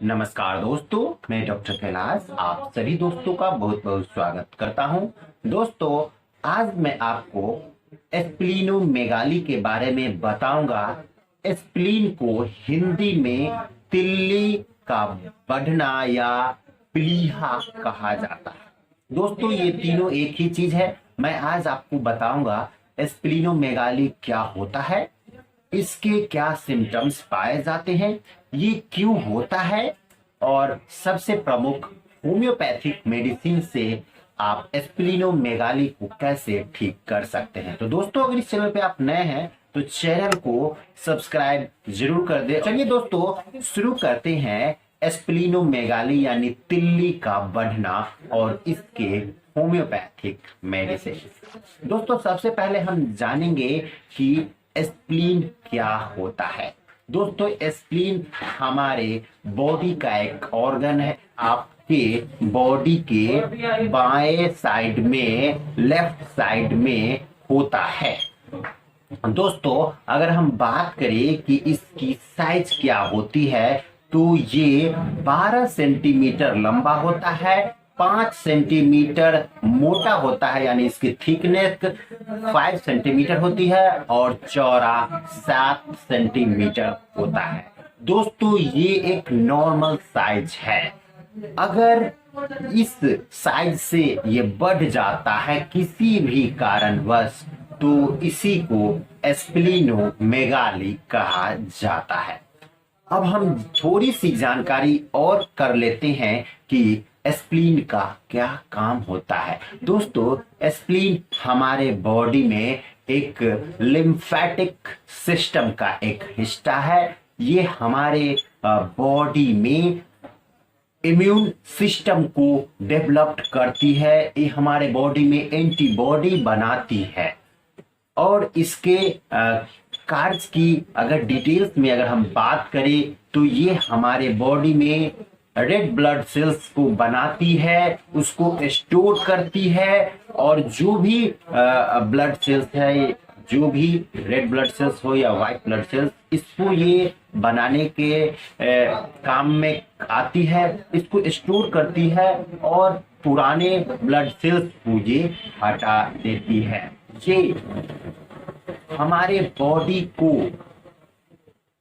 नमस्कार दोस्तों, मैं डॉक्टर कैलाश आप सभी दोस्तों का बहुत बहुत स्वागत करता हूं। दोस्तों, आज मैं आपको स्प्लीनोमेगाली के बारे में बताऊंगा। स्प्लीन को हिंदी में तिल्ली का बढ़ना या प्लीहा कहा जाता है। दोस्तों, ये तीनों एक ही चीज है। मैं आज आपको बताऊंगा स्प्लीनोमेगाली क्या होता है, इसके क्या सिम्टम्स पाए जाते हैं, ये क्यों होता है और सबसे प्रमुख होम्योपैथिक मेडिसिन से आप स्प्लीनोमेगाली को कैसे ठीक कर सकते हैं। तो दोस्तों, अगर इस चैनल पे आप नए हैं तो चैनल को सब्सक्राइब जरूर कर दे। चलिए दोस्तों, शुरू करते हैं स्प्लीनोमेगाली यानी तिल्ली का बढ़ना और इसके होम्योपैथिक मेडिसिन। दोस्तों, सबसे पहले हम जानेंगे कि स्प्लीन क्या होता है। दोस्तों, स्प्लीन हमारे बॉडी का एक ऑर्गन है। आपके बॉडी के बाएं साइड में, लेफ्ट साइड में होता है। दोस्तों, अगर हम बात करें कि इसकी साइज क्या होती है तो ये 12 सेंटीमीटर लंबा होता है, 5 सेंटीमीटर मोटा होता है, यानी इसकी थिकनेस 5 सेंटीमीटर होती है और चौड़ा 7 सेंटीमीटर होता है। दोस्तों, ये एक नॉर्मल साइज है। अगर इस साइज से ये बढ़ जाता है किसी भी कारणवश तो इसी को स्प्लीनोमेगाली कहा जाता है। अब हम थोड़ी सी जानकारी और कर लेते हैं कि स्प्लीन का क्या काम होता है। दोस्तों, स्प्लीन हमारे बॉडी में एक लिम्फेटिक सिस्टम का एक हिस्सा है। ये हमारे बॉडी में इम्यून सिस्टम को डेवलप करती है। ये हमारे बॉडी में एंटीबॉडी बनाती है और इसके कार्य की अगर डिटेल्स में अगर हम बात करें तो ये हमारे बॉडी में रेड ब्लड सेल्स को बनाती है, उसको स्टोर करती है और जो भी ब्लड सेल्स है, जो भी रेड ब्लड सेल्स हो या व्हाइट ब्लड सेल्स, इसको ये बनाने के काम में आती है, इसको स्टोर करती है और पुराने ब्लड सेल्स को ये हटा देती है। ये हमारे बॉडी को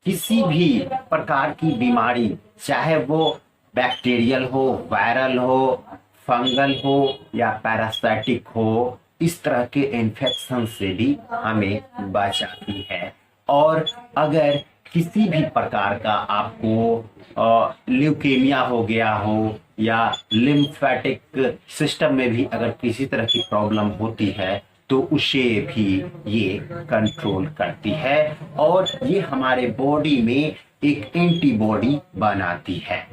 किसी भी प्रकार की बीमारी, चाहे वो बैक्टीरियल हो, वायरल हो, फंगल हो या पैरासाइटिक हो, इस तरह के इन्फेक्शन से भी हमें बचाती है। और अगर किसी भी प्रकार का आपको ल्यूकेमिया हो गया हो या लिम्फेटिक सिस्टम में भी अगर किसी तरह की प्रॉब्लम होती है तो उसे भी ये कंट्रोल करती है और ये हमारे बॉडी में एक एंटीबॉडी बनाती है।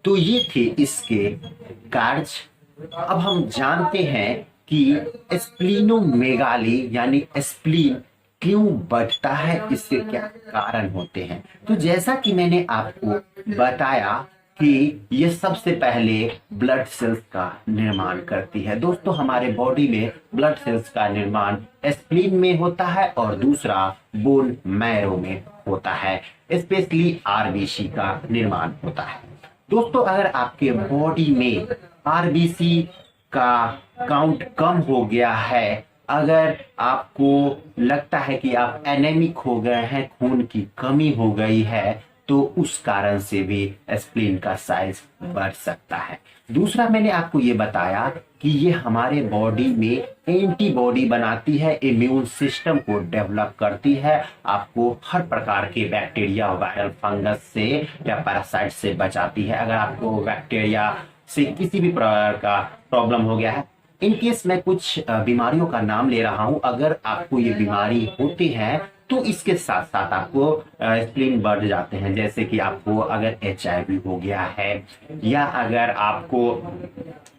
तो ये थे इसके कार्य। अब हम जानते हैं कि स्प्लीनोमेगाली यानी स्प्लीन क्यों बढ़ता है, इसके क्या कारण होते हैं। तो जैसा कि मैंने आपको बताया कि ये सबसे पहले ब्लड सेल्स का निर्माण करती है। दोस्तों, हमारे बॉडी में ब्लड सेल्स का निर्माण स्प्लीन में होता है और दूसरा बोन मैरो में होता है, स्पेशली आरबीसी का निर्माण होता है। दोस्तों, अगर आपके बॉडी में आरबीसी का काउंट कम हो गया है, अगर आपको लगता है कि आप एनेमिक हो गए हैं, खून की कमी हो गई है, तो उस कारण से भी स्प्लीन का साइज बढ़ सकता है। दूसरा, मैंने आपको ये बताया कि ये हमारे बॉडी में एंटीबॉडी बनाती है, इम्यून सिस्टम को डेवलप करती है, आपको हर प्रकार के बैक्टीरिया, वायरल, फंगस से या पैरासाइट से बचाती है। अगर आपको बैक्टीरिया से किसी भी प्रकार का प्रॉब्लम हो गया है, इन केस मैं कुछ बीमारियों का नाम ले रहा हूं, अगर आपको ये बीमारी होती है तो इसके साथ साथ आपको स्प्लीन बढ़ जाते हैं। जैसे कि आपको अगर HIV हो गया है या अगर आपको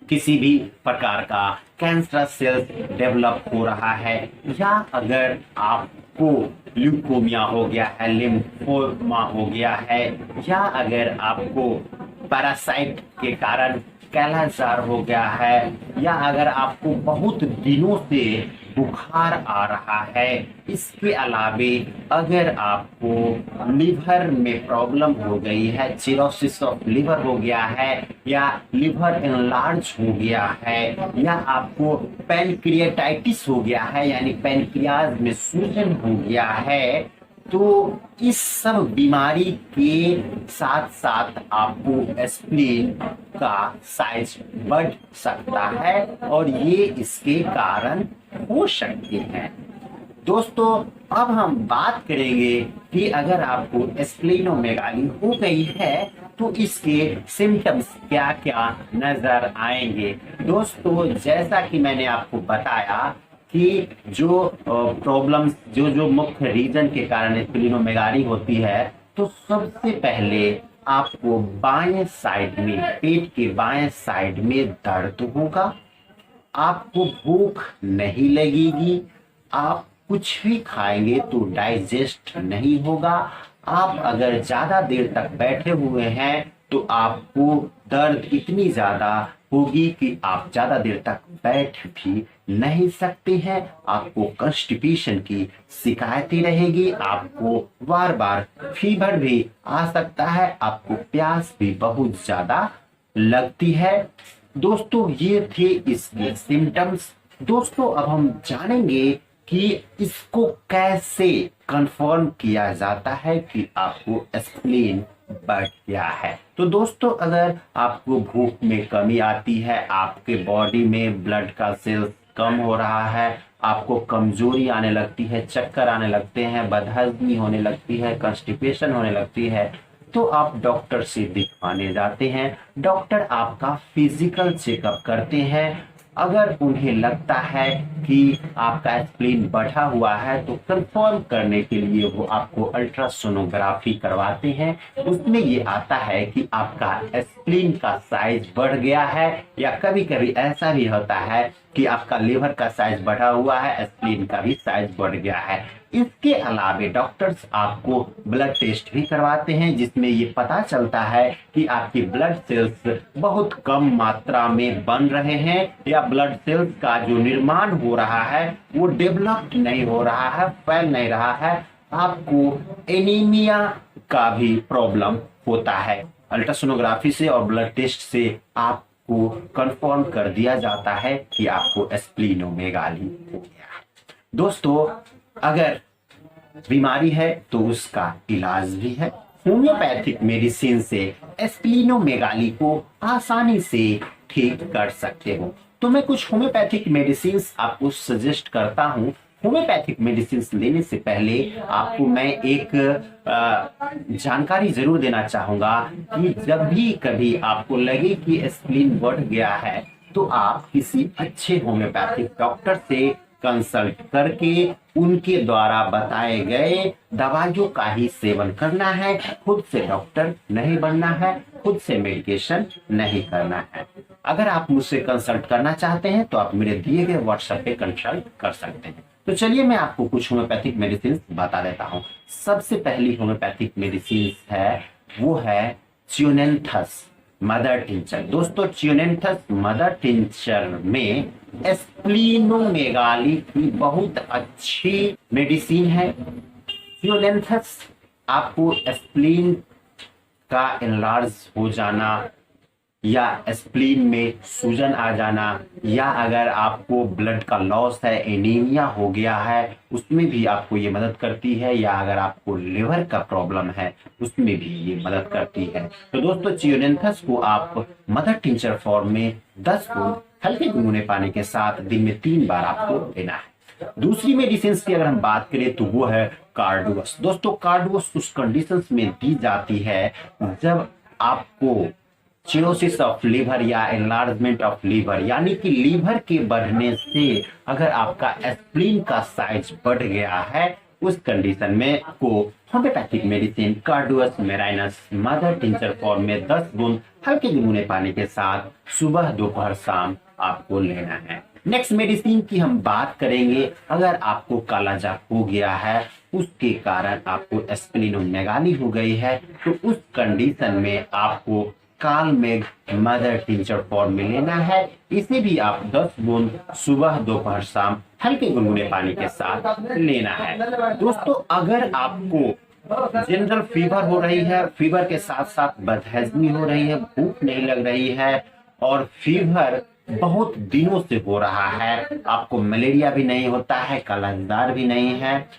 किसी भी प्रकार का कैंसर सेल्स डेवलप हो रहा है या अगर आपको ल्यूकोमिया हो गया है, लिम्फोमा हो गया है या अगर आपको पैरासाइट के कारण कैलाजार हो गया है या अगर आपको बहुत दिनों से बुखार आ रहा है। इसके अलावे अगर आपको लिवर में प्रॉब्लम हो गई है, सिरोसिस ऑफ लिवर हो गया है, या लिवर एनलार्ज हो गया है, या आपको पैनक्रियाटाइटिस हो गया है यानी पैनक्रियाज में सूजन हो गया है, तो इस सब बीमारी के साथ साथ आपको एस्प्लीन का साइज बढ़ सकता है और ये इसके कारण हो सकते हैं। दोस्तों, अब हम बात करेंगे कि अगर आपको एस्प्लीनोमेगाली हो गई है तो इसके सिम्टम्स क्या क्या नजर आएंगे। दोस्तों, जैसा कि मैंने आपको बताया कि जो प्रॉब्लम्स जो मुख्य रीजन के कारण एस्प्लीनोमेगाली होती है, तो सबसे पहले आपको बाएं साइड में, पेट के बाएं साइड में दर्द होगा, आपको भूख नहीं लगेगी, आप कुछ भी खाएंगे तो डाइजेस्ट नहीं होगा, आप अगर ज्यादा देर तक बैठे हुए हैं तो आपको दर्द इतनी ज्यादा होगी कि आप ज्यादा देर तक बैठ भी नहीं सकते हैं, आपको कॉन्स्टिपेशन की शिकायतें रहेगी, आपको बार बार फीवर भी आ सकता है, आपको प्यास भी बहुत ज्यादा लगती है। दोस्तों, ये थे इसके सिम्टम्स। दोस्तों, अब हम जानेंगे कि इसको कैसे कंफर्म किया जाता है कि आपको एस्प्लीन बढ़ गया है। तो दोस्तों, अगर आपको भूख में कमी आती है, आपके बॉडी में ब्लड का सेल्स कम हो रहा है, आपको कमजोरी आने लगती है, चक्कर आने लगते हैं, बदहजमी होने लगती है, कॉन्स्टिपेशन होने लगती है, तो आप डॉक्टर से दिखाने जाते हैं। डॉक्टर आपका फिजिकल चेकअप करते हैं। अगर उन्हें लगता है कि आपका एस्प्लीन बढ़ा हुआ है तो कंफर्म करने के लिए वो आपको अल्ट्रासोनोग्राफी करवाते हैं। उसमें ये आता है कि आपका एस्प्लीन का साइज बढ़ गया है, या कभी कभी ऐसा भी होता है कि आपका लिवर का साइज बढ़ा हुआ है, एस्प्लीन का भी साइज बढ़ गया है। इसके अलावे डॉक्टर्स आपको ब्लड टेस्ट भी करवाते हैं, जिसमें ये पता चलता है कि आपकी ब्लड सेल्स बहुत कम मात्रा में बन रहे हैं, या ब्लड सेल्स का जो निर्माण हो रहा है वो डेवलप नहीं हो रहा है, फैल नहीं रहा है, आपको एनीमिया का भी प्रॉब्लम होता है। अल्ट्रासोनोग्राफी से और ब्लड टेस्ट से आपको कंफर्म कर दिया जाता है कि आपको एस्प्लीनोमेगाली हो गया है। दोस्तों, अगर बीमारी है तो उसका इलाज भी है। होम्योपैथिक मेडिसिन से एस्प्लीनोमेगाली को आसानी से ठीक कर सकते हो। तो मैं कुछ होम्योपैथिक मेडिसिन आपको सजेस्ट करता हूँ। होम्योपैथिक मेडिसिन लेने से पहले आपको मैं एक जानकारी जरूर देना चाहूंगा कि जब भी कभी आपको लगे कि एस्प्लीन बढ़ गया है तो आप किसी अच्छे होम्योपैथिक डॉक्टर से कंसल्ट करके उनके द्वारा बताए गए दवाइयों का ही सेवन करना है। खुद से डॉक्टर नहीं बनना है, खुद से मेडिकेशन नहीं करना है। अगर आप मुझसे कंसल्ट करना चाहते हैं तो आप मेरे दिए गए व्हाट्सएप पे कंसल्ट कर सकते हैं। तो चलिए मैं आपको कुछ होम्योपैथिक मेडिसिन बता देता हूँ। सबसे पहली होम्योपैथिक मेडिसिन है वो है च्यूनेंथस मदर टिंचर। दोस्तों, च्यूनेंथस मदर टिंचर में एस्प्लीनोमेगाली की बहुत अच्छी मेडिसिन है। च्यूनेंथस आपको एस्प्लीन का एनलार्ज हो जाना, या एस्प्लीन में सूजन आ जाना, या अगर आपको ब्लड का लॉस है, एनीमिया हो गया है, उसमें भी आपको ये मदद करती है, या अगर आपको लिवर का प्रॉब्लम है उसमें भी ये मदद करती है। तो दोस्तों, च्यूनेंथस को आप मदर टिंचर फॉर्म में 10 बूंद हल्के गुनगुने पानी के साथ दिन में 3 बार आपको लेना है। दूसरी मेडिसिन की अगर हम बात करें तो वो है कार्डुअस। दोस्तों, कार्डुअस उस कंडीशंस में दी जाती है जब आपको चिरोसिस ऑफ लिवर या एनलार्जमेंट ऑफ लिवर, यानी कि लीवर के बढ़ने से अगर आपका एस्प्लीन का साइज बढ़ गया है, उस कंडीशन में को homeopathic medicine carduus marianus mother tincture form में 10 बूंद हल्के गुनगुने पानी के साथ सुबह, दोपहर, शाम आपको लेना है। नेक्स्ट मेडिसिन की हम बात करेंगे। अगर आपको कालाजार हो गया है, उसके कारण आपको एस्प्लीनोमेगाली हो गई है, तो उस कंडीशन में आपको काल मेघ मदर टिंचर फॉर्म में लेना है। इसे भी आप 10 बूंद सुबह दोपहर शाम हल्के गुनगुने पानी के साथ लेना है। दोस्तों अगर आपको जनरल फीवर हो रही है, फीवर के साथ साथ बदहजमी हो रही है, भूख नहीं लग रही है और फीवर बहुत दिनों से हो रहा है, आपको मलेरिया भी नहीं होता है, कालाजार भी नहीं है,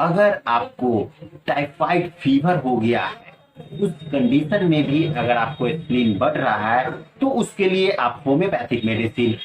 अगर आपको टाइफाइड फीवर हो गया है, उस कंडीशन में भी अगर आपको स्प्लीन बढ़ रहा है तो उसके लिए आप homeopathic medicine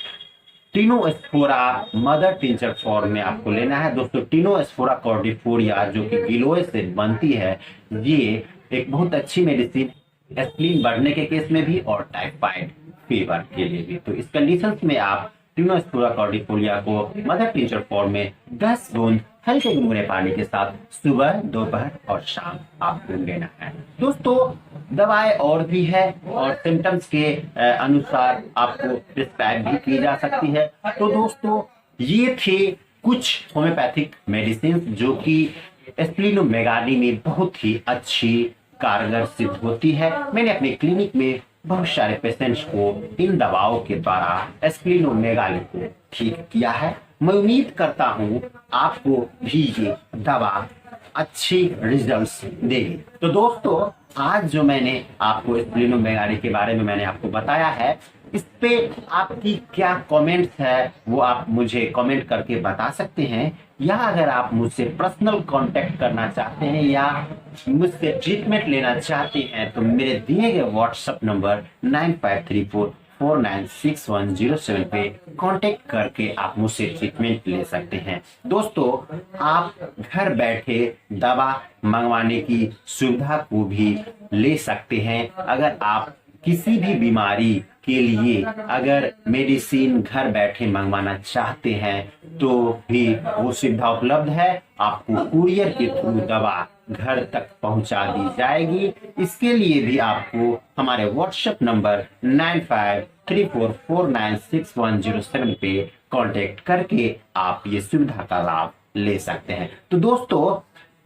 tinospora mother tincture form में आपको लेना है। दोस्तों टिनोस्फोरा कॉर्डिफोलिया जो कि गिलोय से बनती है, ये एक बहुत अच्छी मेडिसिन स्प्लीन बढ़ने के केस में भी और टाइफाइड फीवर के लिए भी। तो इस कंडीशन में आप टिनोस्फोरा कॉर्डिफोलिया को मदर टिंचर फॉर्म में 10 बूंद हल्के गुनगुने पानी के साथ सुबह दोपहर और शाम आपको लेना है। दोस्तों दवाएं और भी है और सिम्टम्स के अनुसार आपको प्रिस्क्राइब भी की जा सकती है। तो दोस्तों ये थे कुछ होम्योपैथिक मेडिसिन जो कि स्प्लीनोमेगाली में बहुत ही अच्छी कारगर सिद्ध होती है। मैंने अपने क्लिनिक में बहुत सारे पेशेंट्स को इन दवाओं के द्वारा स्प्लीनोमेगाली को ठीक किया है। मैं उम्मीद करता हूं आपको भी ये दवा अच्छी रिजल्ट्स देगी। तो दोस्तों आज जो मैंने आपको स्प्लीनोमेगाली के बारे में मैंने आपको बताया है, इस पे आपकी क्या कमेंट्स है वो आप मुझे कमेंट करके बता सकते हैं, या अगर आप मुझसे पर्सनल कांटेक्ट करना चाहते हैं या मुझसे ट्रीटमेंट लेना चाहते हैं तो मेरे दिए गए व्हाट्सएप नंबर 9534496107 पे कांटेक्ट करके आप मुझसे ट्रीटमेंट ले सकते हैं। दोस्तों आप घर बैठे दवा मंगवाने की सुविधा को भी ले सकते हैं। अगर आप किसी भी बीमारी के लिए अगर मेडिसिन घर बैठे मंगवाना चाहते हैं तो भी वो सुविधा उपलब्ध है। आपको कुरियर के थ्रू दवा घर तक पहुंचा दी जाएगी। इसके लिए भी आपको हमारे व्हाट्सएप नंबर 9534496107 पे कांटेक्ट करके आप ये सुविधा का लाभ ले सकते हैं। तो दोस्तों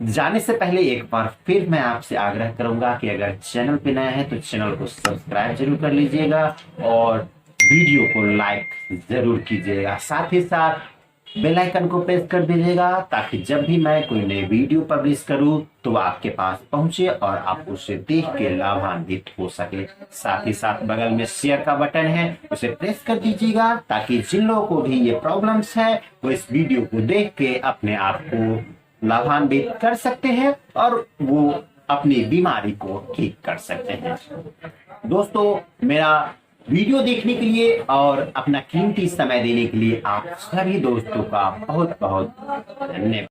जाने से पहले एक बार फिर मैं आपसे आग्रह करूंगा कि अगर चैनल पे नया है तो चैनल को सब्सक्राइब जरूर कर लीजिएगा और वीडियो को लाइक जरूर कीजिएगा। साथ ही साथ बेल आइकन को प्रेस कर दीजिएगा ताकि जब भी मैं कोई नई वीडियो पब्लिश करूं तो आपके पास पहुंचे और आप उसे देख के लाभान्वित हो सके। साथ ही साथ बगल में शेयर का बटन है, उसे प्रेस कर दीजिएगा ताकि जिन लोगों को भी ये प्रॉब्लम्स है वो इस वीडियो को देख के अपने आप को लाभान्वित कर सकते हैं और वो अपनी बीमारी को ठीक कर सकते हैं। दोस्तों मेरा वीडियो देखने के लिए और अपना कीमती समय देने के लिए आप सभी दोस्तों का बहुत बहुत धन्यवाद।